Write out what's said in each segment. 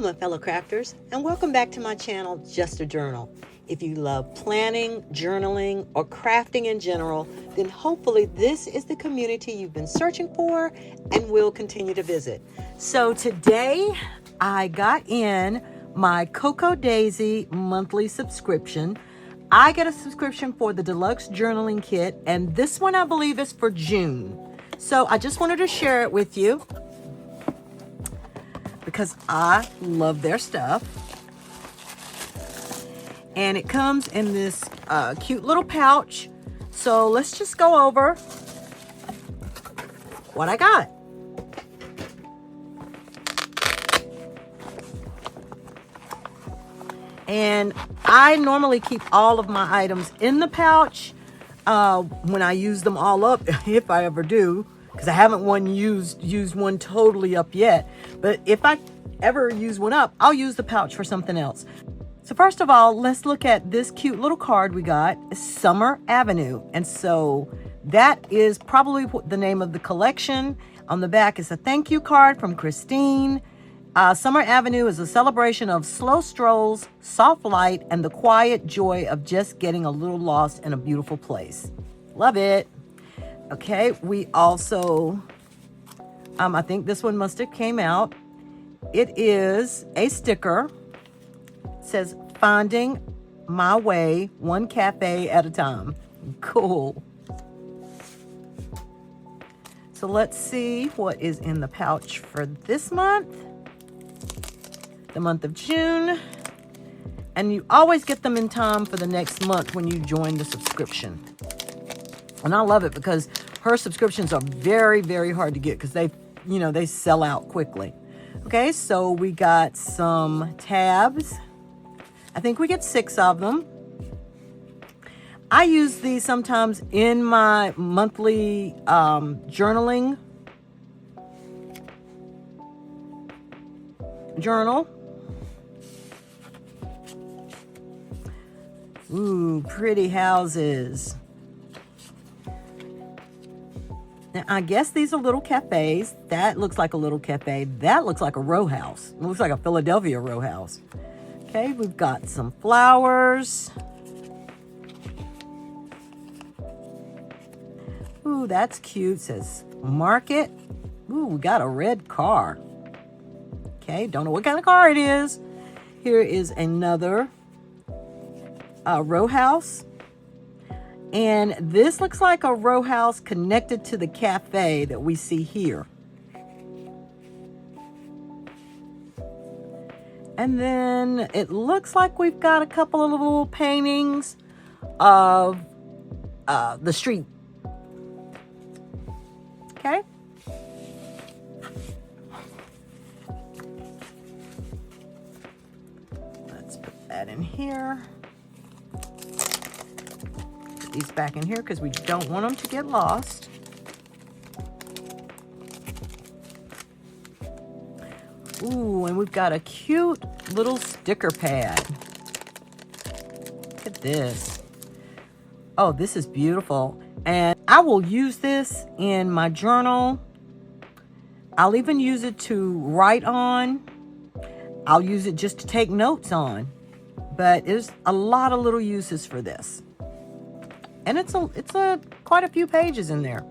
my fellow crafters, and welcome back to my channel, Just a Journal. If you love planning, journaling, or crafting in general, then hopefully this is the community you've been searching for and will continue to visit. So today I got in my Cocoa Daisy monthly subscription. I get a subscription for the Deluxe journaling kit, and this one I believe is for June. So I just wanted to share it with you because I love their stuff. And it comes in this cute little pouch. So let's just go over what I got. And I normally keep all of my items in the pouch when I use them all up, if I ever do, because I haven't used one totally up yet. But if I ever use one up, I'll use the pouch for something else. So first of all, let's look at this cute little card we got, Summer Avenue. And so that is probably the name of the collection. On the back is a thank you card from Christine. Summer Avenue is a celebration of slow strolls, soft light, and the quiet joy of just getting a little lost in a beautiful place. Love it. Okay, we also, I think this one must have came out. It is a sticker. It says, "Finding my way, one cafe at a time." Cool. So let's see what is in the pouch for this month. The month of June. And you always get them in time for the next month when you join the subscription. And I love it because her subscriptions are very, very hard to get because they sell out quickly. Okay, so we got some tabs. I think we get 6 of them. I use these sometimes in my monthly journaling journal. Ooh, pretty houses. Now, I guess these are little cafes. That looks like a little cafe. That looks like a row house. It looks like a Philadelphia row house. Okay, we've got some flowers. Ooh, that's cute. It says market. Ooh, we got a red car. Okay, don't know what kind of car it is. Here is another row house. And this looks like a row house connected to the cafe that we see here. And then it looks like we've got a couple of little paintings of the street. Okay. Let's put that in here. Put these back in here because we don't want them to get lost. Ooh, and we've got a cute little sticker pad. Look at this. Oh, this is beautiful. And I will use this in my journal. I'll even use it to write on. I'll use it just to take notes on. But there's a lot of little uses for this. And it's quite a few pages in there.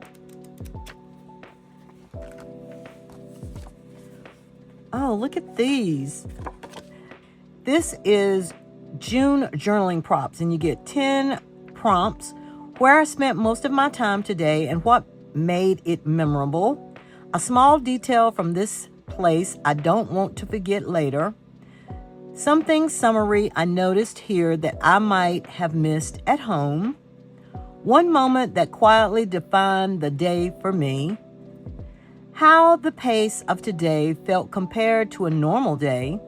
Oh, look at these. This is June journaling prompts, and you get 10 prompts where I spent most of my time today and what made it memorable. A small detail from this place I don't want to forget later. Something summary I noticed here that I might have missed at home. One moment that quietly defined the day for me. How the pace of today felt compared to a normal day.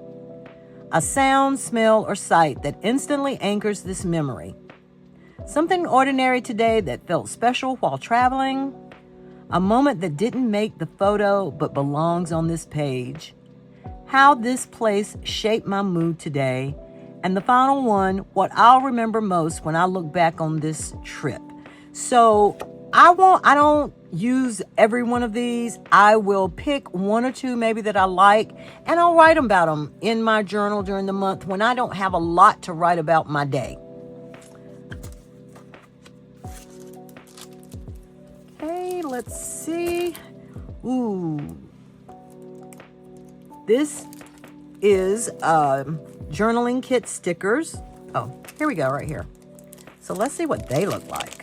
A sound, smell, or sight that instantly anchors this memory. Something ordinary today that felt special while traveling. A moment that didn't make the photo but belongs on this page. How this place shaped my mood today. And the final one, what I'll remember most when I look back on this trip. So I don't use every one of these. I will pick one or two maybe that I like, and I'll write about them in my journal during the month when I don't have a lot to write about my day. Okay, let's see. Ooh. This is journaling kit stickers. Oh, here we go, right here. So let's see what they look like.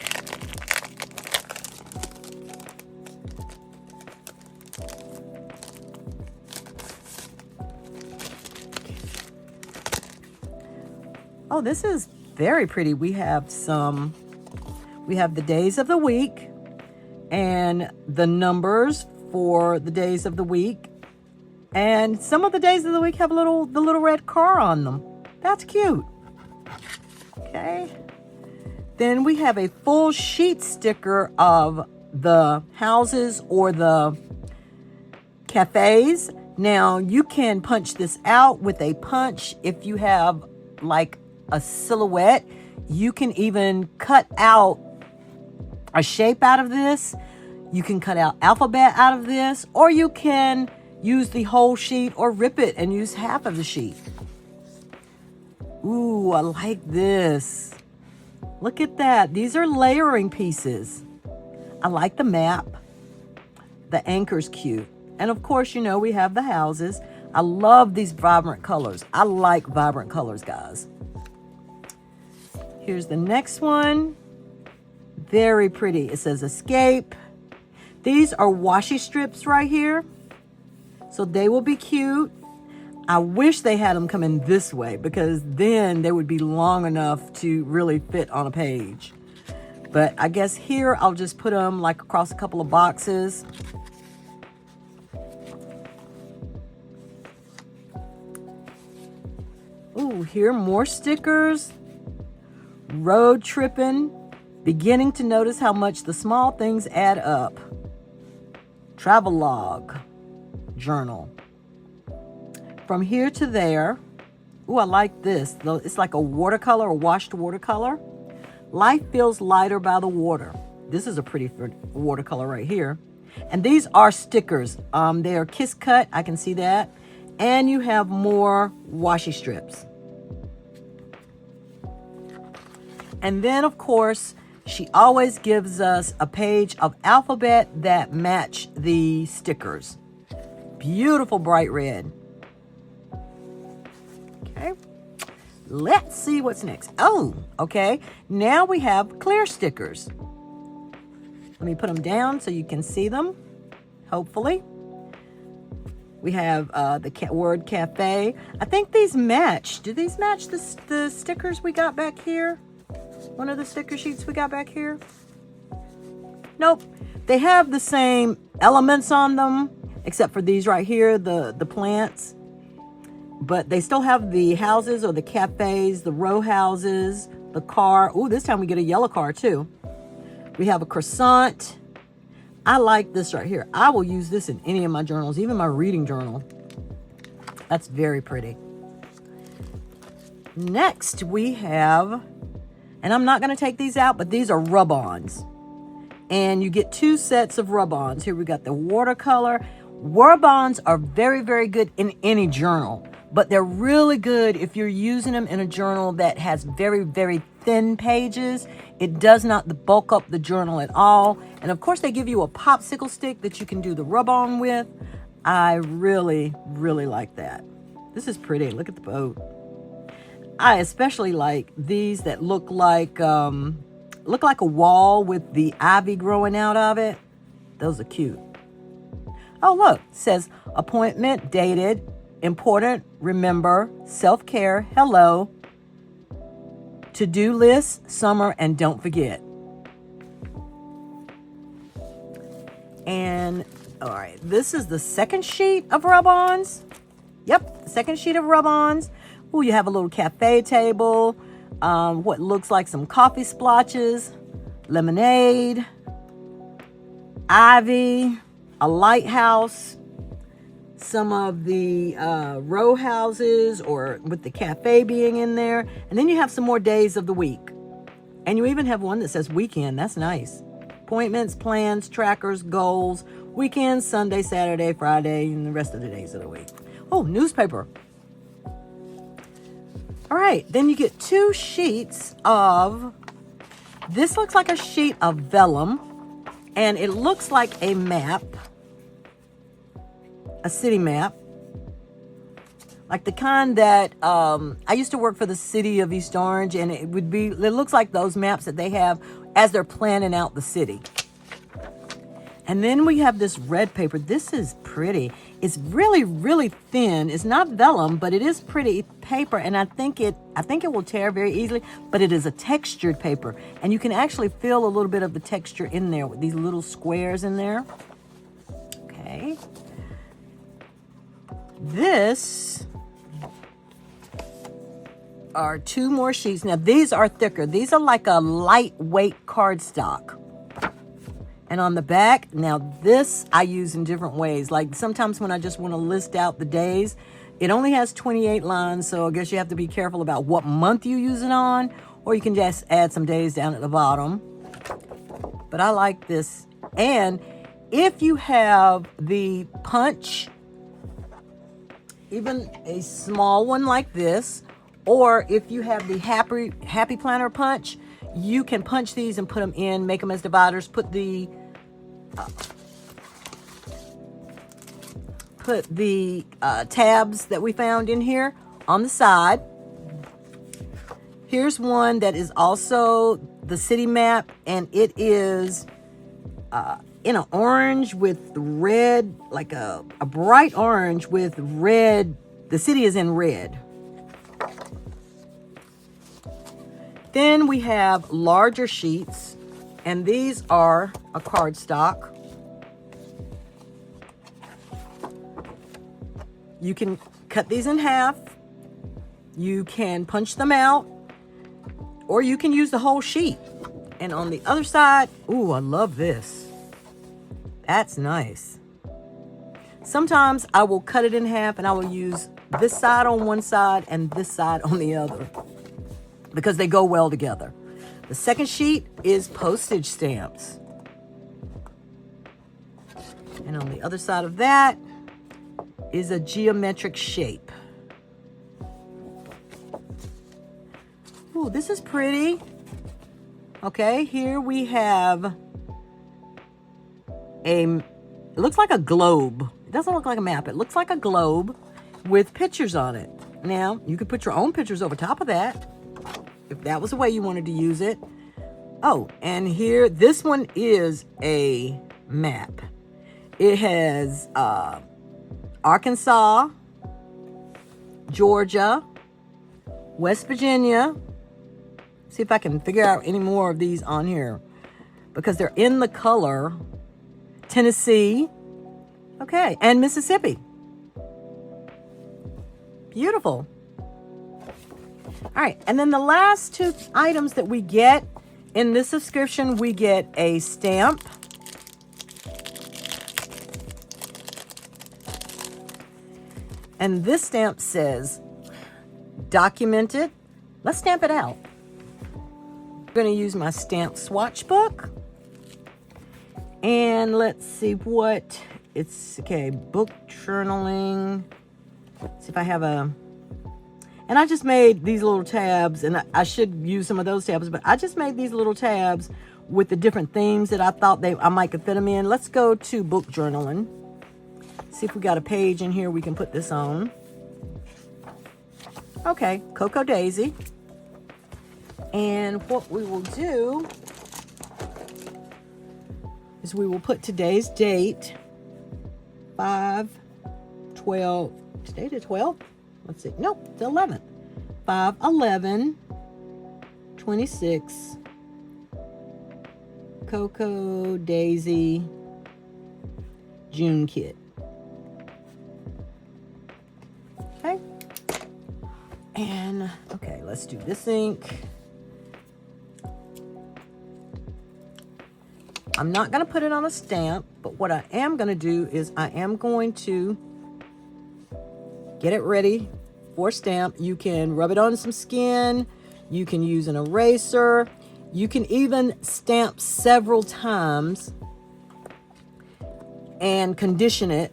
Oh, this is very pretty. We have the days of the week and the numbers for the days of the week. And some of the days of the week have the little red car on them. That's cute. Okay. Then we have a full sheet sticker of the houses or the cafes. Now you can punch this out with a punch if you have like a silhouette. You can even cut out a shape out of this. You can cut out alphabet out of this, or you can use the whole sheet or rip it and use half of the sheet. Ooh, I like this. Look at that. These are layering pieces. I like the map. The anchor's cute. And of course, we have the houses. I love these vibrant colors. I like vibrant colors, guys. Here's the next one. Very pretty. It says escape. These are washi strips right here. So they will be cute. I wish they had them come in this way because then they would be long enough to really fit on a page. But I guess here I'll just put them like across a couple of boxes. Ooh, here more stickers. Road tripping. Beginning to notice how much the small things add up. Travel log. Journal. From here to there. Ooh, I like this. It's like a watercolor, a washed watercolor. Life feels lighter by the water. This is a pretty watercolor right here. And these are stickers. They are kiss cut. I can see that. And you have more washi strips. And then, of course, she always gives us a page of alphabet that match the stickers. Beautiful bright red. Okay. Let's see what's next. Oh, okay. Now we have clear stickers. Let me put them down so you can see them, hopefully. We have the word cafe. I think these match. Do these match the stickers we got back here? One of the sticker sheets we got back here? Nope. They have the same elements on them, except for these right here, the plants. But they still have the houses or the cafes, the row houses, the car. Ooh, this time we get a yellow car too. We have a croissant. I like this right here. I will use this in any of my journals, even my reading journal. That's very pretty. Next we have, and I'm not going to take these out, but these are rub-ons. And you get 2 sets of rub-ons. Here we got the watercolor. Rub-ons are very, very good in any journal, but they're really good if you're using them in a journal that has very, very thin pages. It does not bulk up the journal at all. And of course, they give you a popsicle stick that you can do the rub-on with. I really, really like that. This is pretty. Look at the boat. I especially like these that look like a wall with the ivy growing out of it. Those are cute. Oh, look, it says appointment dated, important, remember, self-care, hello, to-do list, summer, and don't forget. And all right, this is the second sheet of rub-ons. Yep, second sheet of rub-ons. Ooh, you have a little cafe table, what looks like some coffee splotches, lemonade, ivy, a lighthouse, some of the row houses or with the cafe being in there. And then you have some more days of the week. And you even have one that says weekend. That's nice. appointments, plans, trackers, goals, weekends, Sunday, Saturday, Friday, and the rest of the days of the week. Oh, newspaper. All right, then you get 2 sheets of, this looks like a sheet of vellum, and it looks like a map, a city map, like the kind that I used to work for the city of East Orange, and it looks like those maps that they have as they're planning out the city. And then we have this red paper. This is pretty. It's really, really thin. It's not vellum, but it is pretty paper, and I think it will tear very easily, but it is a textured paper, and you can actually feel a little bit of the texture in there with these little squares in there. Okay. This are 2 more sheets. Now, these are thicker. These are like a lightweight cardstock. And on the back, now this I use in different ways. Like sometimes when I just want to list out the days, it only has 28 lines, so I guess you have to be careful about what month you use it on, or you can just add some days down at the bottom. But I like this. And if you have the punch, even a small one like this, or if you have the happy planner punch, you can punch these and put them in, make them as dividers, put the tabs that we found in here on the side. Here's one that is also the city map, and it is in an orange with red, like a bright orange with red. The city is in red. Then we have larger sheets, and these are a cardstock. You can cut these in half. You can punch them out, or you can use the whole sheet. And on the other side, ooh, I love this. That's nice. Sometimes I will cut it in half, and I will use this side on one side and this side on the other, because they go well together. The second sheet is postage stamps. And on the other side of that is a geometric shape. Ooh, this is pretty. Okay, here we have it looks like a globe. It doesn't look like a map. It looks like a globe with pictures on it. Now, you could put your own pictures over top of that, if that was the way you wanted to use it. Oh, and here, this one is a map. It has Arkansas, Georgia, West Virginia. See if I can figure out any more of these on here, because they're in the color. Tennessee, okay, and Mississippi. Beautiful. All right, and then the last 2 items that we get in this subscription, we get a stamp. And this stamp says, documented. Let's stamp it out. I'm going to use my stamp swatch book. And let's see what it's, okay, book journaling. Let's see if I have and I just made these little tabs, and I should use some of those tabs, but I just made these little tabs with the different themes that I thought I might could fit them in. Let's go to book journaling. See if we got a page in here we can put this on. Okay, Cocoa Daisy. And what we will do is we will put today's date, 5/12. Today the 12th? Let's see. Nope, the 11th. 5/11/26. Cocoa Daisy June kit. Okay. And okay, let's do this ink. I'm not going to put it on a stamp, but what I am going to do is I am going to get it ready for stamp. You can rub it on some skin. You can use an eraser. You can even stamp several times and condition it,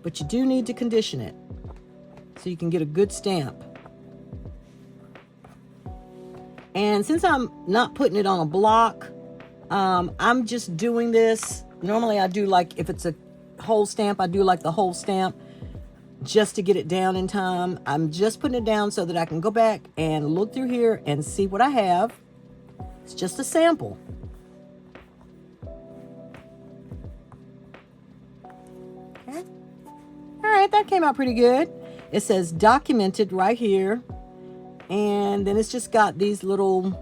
but you do need to condition it so you can get a good stamp. And since I'm not putting it on a block, I'm just doing this. Normally I do, like, if it's a whole stamp, I do like the whole stamp just to get it down in time. I'm just putting it down so that I can go back and look through here and see what I have. It's just a sample. Okay. All right, that came out pretty good. It says documented right here. And then it's just got these little,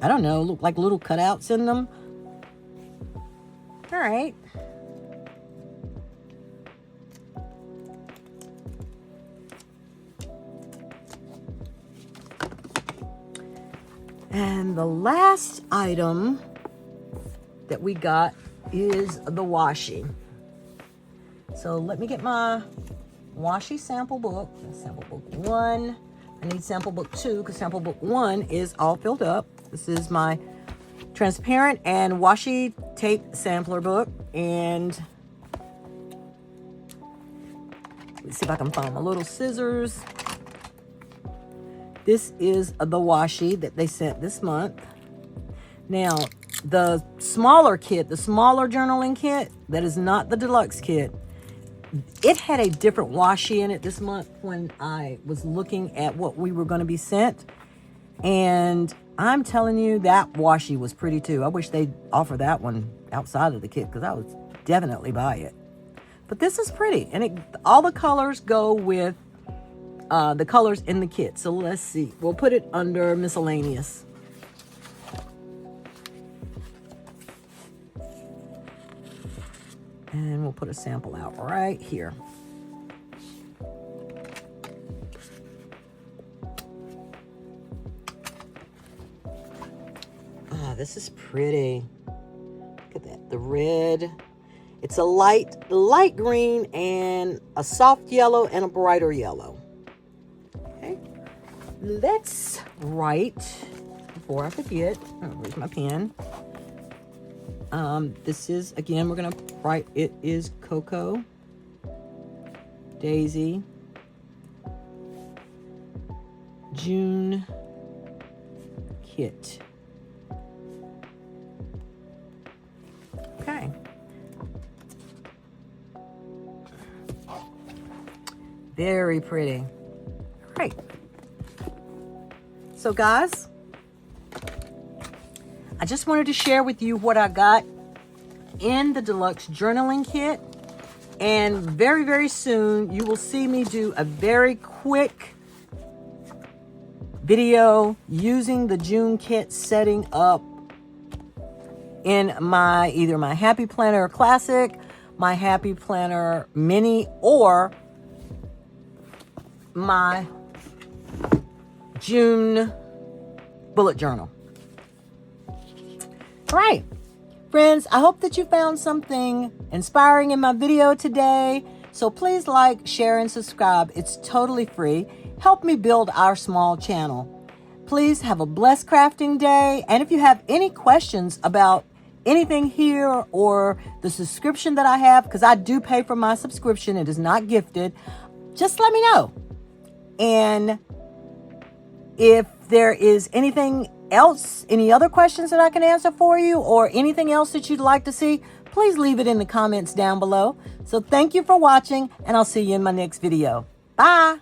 I don't know, look like little cutouts in them. All right. And the last item that we got is the washi. So let me get my washi sample book. Sample book 1. I need sample book 2 because sample book 1 is all filled up. This is my transparent and washi tape sampler book. And let's see if I can find my little scissors. This is the washi that they sent this month. Now, the smaller kit, the smaller journaling kit, that is not the deluxe kit, it had a different washi in it this month when I was looking at what we were going to be sent. And I'm telling you, that washi was pretty too. I wish they'd offer that one outside of the kit because I would definitely buy it. But this is pretty. And all the colors go with the colors in the kit. So let's see. We'll put it under miscellaneous. And we'll put a sample out right here. Ah, this is pretty. Look at that. The red. It's a light green and a soft yellow and a brighter yellow. Okay. Let's write, before I forget, oh, where's my pen? This is, again, we're going to write, it is Cocoa, Daisy, June Kit. Okay. Very pretty. Great. So guys, I just wanted to share with you what I got in the deluxe journaling kit. And very, very soon you will see me do a very quick video using the June kit, setting up in either my Happy Planner Classic, my Happy Planner Mini, or my June bullet journal. All right, friends, I hope that you found something inspiring in my video today. So please like, share, and subscribe. It's totally free. Help me build our small channel. Please have a blessed crafting day. And if you have any questions about anything here or the subscription that I have, because I do pay for my subscription, it is not gifted, just let me know. And if there is anything else, any other questions that I can answer for you, or anything else that you'd like to see, please leave it in the comments down below. So thank you for watching, and I'll see you in my next video. Bye.